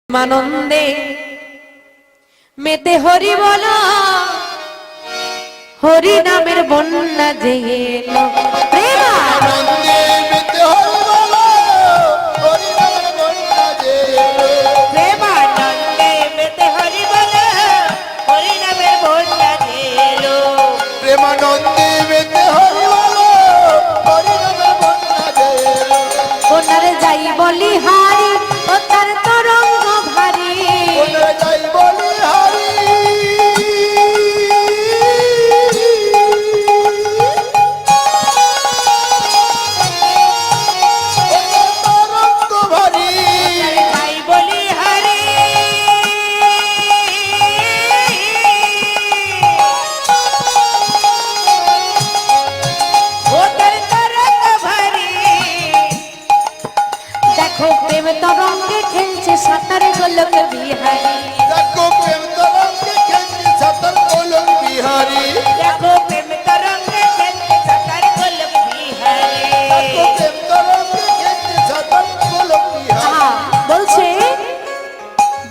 মানন্দে মেতে হরি বলো, হরি নামের বন্যা যে এলো। প্রেমানন্দে মেতে হরি বলো, হরি নামের বন্যা যে এলো। প্রেমানন্দে মেতে হরি বলো, হরি নামের বন্যা যে এলো। প্রেমানন্দে মেতে হরি বলো, হরি নামের বন্যা যে এলো। বন্যারে যাই বলি হারি, ও তার তরঙ্গ ভারী। বন্যারে যাই বলি হারি, তরঙ্গ ভারী। তাই বলি হরি, ও তার তরঙ্গ ভারী। দেখো প্রেম তরঙ্গে খেলছে সাঁতার গোলক বিহারী। দেখো প্রেম তরঙ্গে খেলছে সাঁতার গোলক বিহারী। দেখো প্রেম তরঙ্গে খেলছে সাঁতার গোলক বিহারী। দেখো প্রেম তরঙ্গে খেলছে সাঁতার গোলক বিহারী। বলছে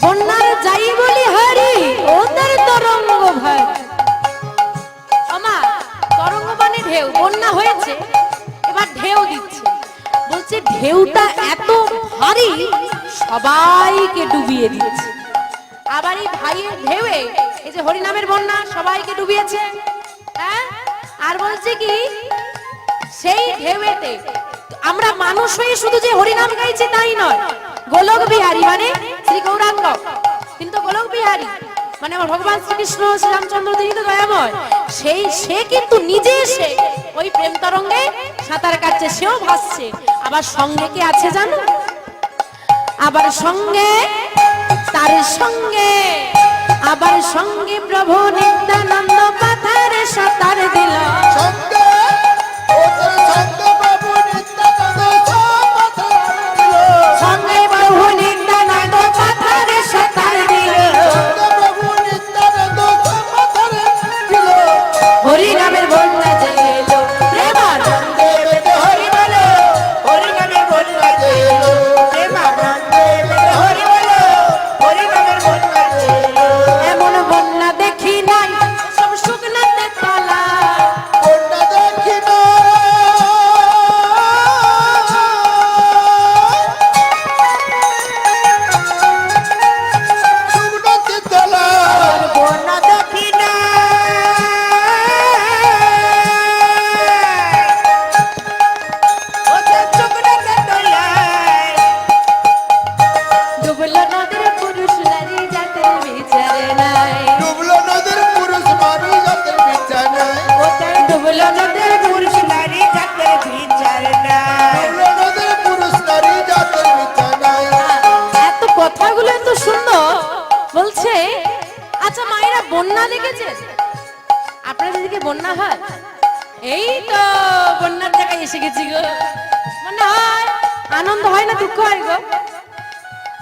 বন্যার যাই বলি হারি, ও তার তরঙ্গ ভারী। আমা তরঙ্গ মানে ঢেউ, বন্যা হয়েছে এবার ঢেউ দিচ্ছে। বলছে ঢেউটা এত ভারী সবাইকে ডুবিয়ে দিচ্ছে। আবার এই ভাইয়ের ঢেউয়ে এই যে হরিনামের বন্যা সবাইকে ডুবিয়েছে। হ্যাঁ, আর বলছে কি সেই ঢেউয়েতে আমরা মানুষ হয়ে শুধু যে হরিনাম গাইছি তাই নয়, গোলক বিহারী মানে শ্রী গৌরাঙ্গ, কিন্তু গোলক বিহারী মানে আমার ভগবান শ্রীকৃষ্ণ শ্রীরামচন্দ্র তিনি তো দয়াময়, সে কিন্তু নিজে এসে ওই প্রেম তরঙ্গে সাঁতার কাটছে, সেও ভাসছে। আবার সঙ্গে কে আছে জানো? আবার সঙ্গে তার সঙ্গে আবার সঙ্গে প্রভু নিত্যানন্দ পাথারে সাঁতার দিল। সঙ্গে ওদের সঙ্গে প্রভু নিত্যানন্দ সাঁতার দিল। সঙ্গে প্রভু নিত্যানন্দ পাথারে সাঁতার দিল। সঙ্গে প্রভু নিত্যানন্দ সাঁতার দিল। হরি নামের বন্যা যে এলো, প্রেমানন্দে মেতে হরি বলো, হরি নামের বন্যা যে এলো। প্রেমানন্দে মেতে হরি বলো, হরি নামের বন্যা যে এলো। এমন বন্যা দেখি নাই সব শুকনাতে তলা। বন্যা দেখি না, শুকনোতে তলা। বন্যা দেখি না, ওদের চোখটাকে দোলায়। ডুবলো নদীর পুরুষ নারী জাতের বিচার নাই। ডুবলো নদীর পুরুষ নারী জাতের বিছানায়। ওদের ডুবলো নদের পুরুষ নারী জাতের বিচার নাই। ডুবলো নদীর পুরুষ নারী জাতের বিছানায়। এত কথাগুলো এত সুন্দর বলছে। আচ্ছা মায়েরা বন্যা দেখেছেন? আপনার দিকে বন্যা হয়? এই তো বন্যার জায়গায় এসে গেছি গো। বন্যা হয়, আনন্দ হয় না দুঃখ হয় গো?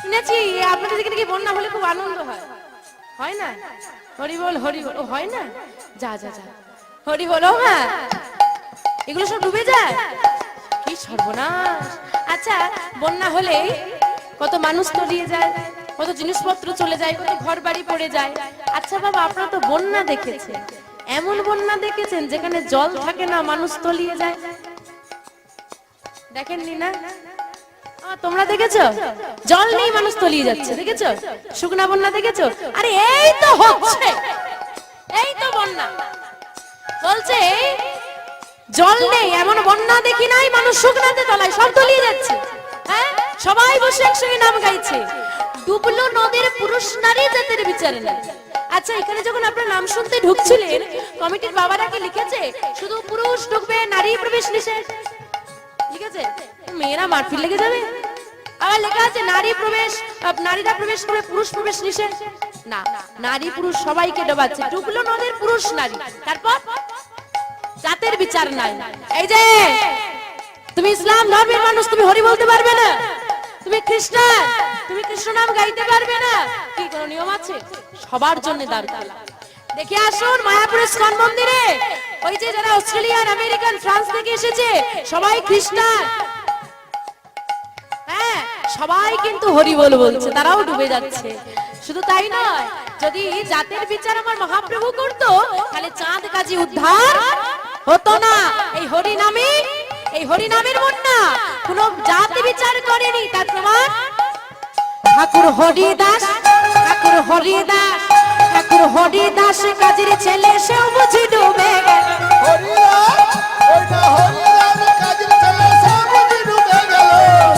শুনেছি আপনাদের দিকে নাকি বন্যা হলে খুব আনন্দ হয়, হয় না? হরি বল হরি বল। ও হয় না? যা যা যা হরি বলো। হ্যাঁ, এগুলো সব ডুবে যায়, কি সর্বনাশ। আচ্ছা বন্যা হলে কত মানুষ তলিয়ে যায়, কত জিনিসপত্র চলে যায়, কত ঘর বাড়ি পড়ে যায়। আচ্ছা বাবা আপনারা তো বন্যা দেখেছেন, এমন বন্যা দেখেছেন যেখানে জল থাকে না, মানুষ তলিয়ে যায়? দেখেননি না? তোমরা দেখেছো জল নেই মানুষ তলিয়ে যাচ্ছে? দেখেছো শুকনা বন্যা? দেখেছো? আরে এই তো হচ্ছে, এই তো বন্যা। বলছে জল নেই এমন বন্যা দেখি নাই, মানুষ শুকনাতে তলায় সব তলিয়ে যাচ্ছে। হ্যাঁ, সবাই বসে একসঙ্গে নাম গাইছে। ডুবলো নদীর পুরুষ নারী জাতের বিচার নাই। আচ্ছা এখানে যখন আপনার নাম শুনতে ঢুকছিলেন, কমিটির বাবারা কি লিখেছে শুধু পুরুষ ঢুকবে, নারী প্রবেশ নিষেধ লিখেছে? মেয়েরা মারপিট লেগে যাবে। আবার লেখা আছে নারী প্রবেশ, নারীরা প্রবেশ করে পুরুষ প্রবেশ নিষেধ। না, নারী পুরুষ সবাইকে ডোবাচ্ছে। ডুবলো নদীর পুরুষ নারী, তারপর জাতের বিচার নাই। এই যে তুমি ইসলাম ধর্মের মানুষ, তুমি হরি বলতে পারবে না? তুমি খ্রিস্টান, তুমি কৃষ্ণ নাম গাইতে পারবে না? কি কোনো নিয়ম আছে? সবার জন্য দ্বার খোলা। দেখে আসুন মায়াপুরের ইস্কন মন্দিরে, ওই যে যারা অস্ট্রেলিয়ান, আমেরিকান, ফ্রান্স থেকে এসেছে সবাই খ্রিস্টান। হ্যাঁ, সবাই কিন্তু হরি বল বলছে, তারাও ডুবে যাচ্ছে। শুধু তাই নয়, যদি জাতের বিচার আমার মহাপ্রভু করতো তাহলে চাঁদ কাজী উদ্ধার হতো না। এই হরি নামের বন্যা কোন জাতি বিচার করেনি, তার প্রমাণ ঠাকুর হরিদাস, ঠাকুর হরিদাস, ঠাকুর হরিদাস কাজীর ছেলে, সেও বুঝি ডুবে গেল। হরিদাস, ওইটা হরিদাস কাজের ছেলে, সে বুঝি ডুবে গেল।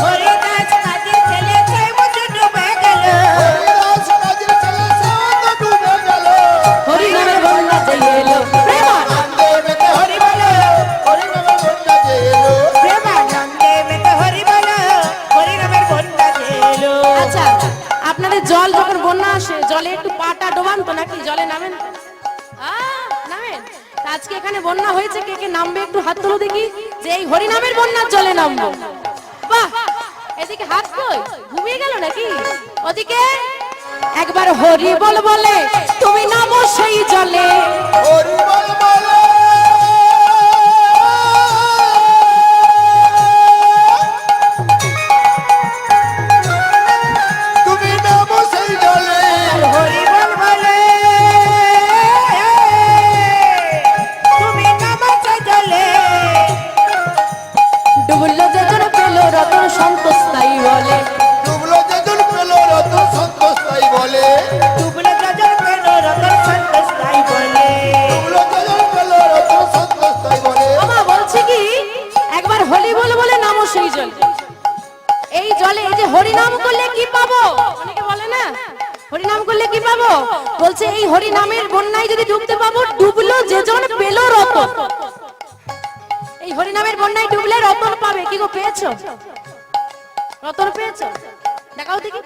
হরিদাস কাজীর ছেলে, সে বুঝি ডুবে গেল। হরিদাস কাজের ছেলে, সে তো ডুবে গেল। হরি নামের বন্যা যে এলো, প্রেমানন্দে মেতে হরি বলো, হরি নামের বন্যা যে এলো। প্রেমানন্দে মেতে হরি বলো, হরি নামের বন্যা যে এলো। আচ্ছা, আপনাদের জল যখন বন্যা আসে, জলে একটু পাটা ডোবান তো নাকি? জলে নামেন? নামেন? তা আজকে এখানে বন্যা হয়েছে, কে কে নামবে একটু হাত তুলো দেখি, যে এই হরি নামের বন্যার জলে নামবো। বাহ, এদিকে হাত কই? ঘুমিয়ে গেল নাকি? ওদিকে একবার হরি বল বলে তুমি নামো সেই জলে। হরি বল বলো, তুমি নামো সেই জলে। হরি বল বলে তুমি নামাতে জলে। ডুবলো যে জন পেল রতন সন্তোষ তাই বলে। ডুবলো যেজন পেল রতন সন্তোষ তাই বলে। ডুবলো যজন পেল রতন সন্তোষ তাই বলে। ডুবলো যেজন পেল রতন সন্তোষ তাই বলে। আমা বলছি কি, একবার হরি বল বলে নামো সেই জলে। এই জলে এই যে হরি নাম করলে কি পাবো? অনেকে বলে না হরি নাম করলে কি পাবো, বলছে এই হরি নামের বন্যায় যদি ডুবতে পাবো, ডুবলো যেজন পেল রতন। এই হরি নামের বন্যায় ডুবলে রতন পাবে। কি গো, পেয়েছো? রতন পেয়েছো? দেখাও দেখি।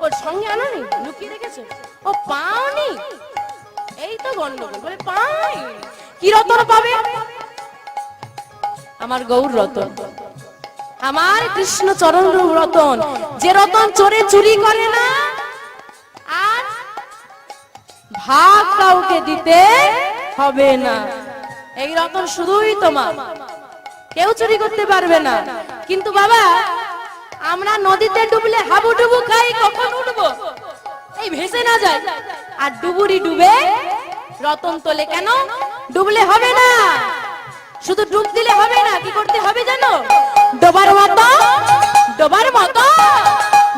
ওর সঙ্গে আনোনি, লুকিয়ে রেখেছো? ও পাওনি? এই তো গন্ডগোল, বলে পাই। কি রতন পাবে? আমার গৌর রতন, আমার কৃষ্ণ চরণ রতন, যে রতন চোরে চুরি করে না, আর ভাগ কাউকে দিতে হবে না। এই রতন শুধুই তোমার, কেউ চুরি করতে পারবে না। কিন্তু বাবা, আমরা নদীতে ডুবলে হাবুডুবু খাই, কখন উঠবো? এই ভেসে না যায়। আর ডুবুরি ডুবে রতন তোলে কেন? ডুবলে হবে না, শুধু ডুব দিলে হবে না, কি করতে হবে জানো? ডোবার মতো, ডোবার মতো,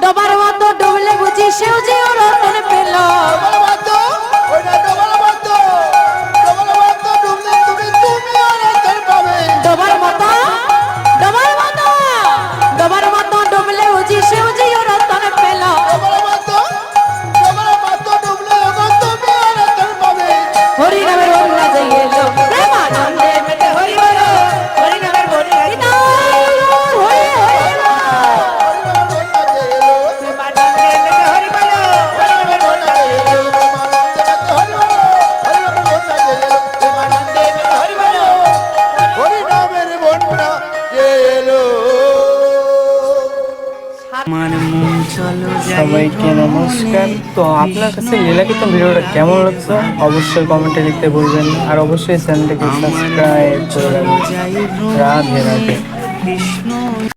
ডোবার মতো ডুবলে বুঝি সেও যে ও রতন পেল। ডবল বাদ্য, ওইটা ডবল বাদ্য। ডবল বাদ্য ডুবলে তুমি আর রতন পাবে। ডোবার মতো, ডোবার মতো, ডোবার মতো ডুবলে বুঝি সেও যে ও রতন পেল। ডবল বাদ্য, ডবল বাদ্য ডুবলে তুমি আর রতন পাবে। হরি নামের বন্যা যে এলো, প্রেমানন্দে মেতে হরি বলো, হরি নামের বন্যা যে এলো। হরি হরি বল। হরি নামের বন্যা যে এলো। প্রেমানন্দে মেতে হরি বলো, হরি নামের বন্যা যে এলো। প্রেমানন্দে মেতে হরি বলো, হরি নামের বন্যা যে এলো। সবাইকে নমস্কার। তো আপনার কাছে লীলাকীর্তন ভিডিওটা কেমন লাগছে অবশ্যই কমেন্টে লিখতে বলবেন, আর অবশ্যই চ্যানেলটিকে সাবস্ক্রাইব করে রাখবেন। রাধে রাধে।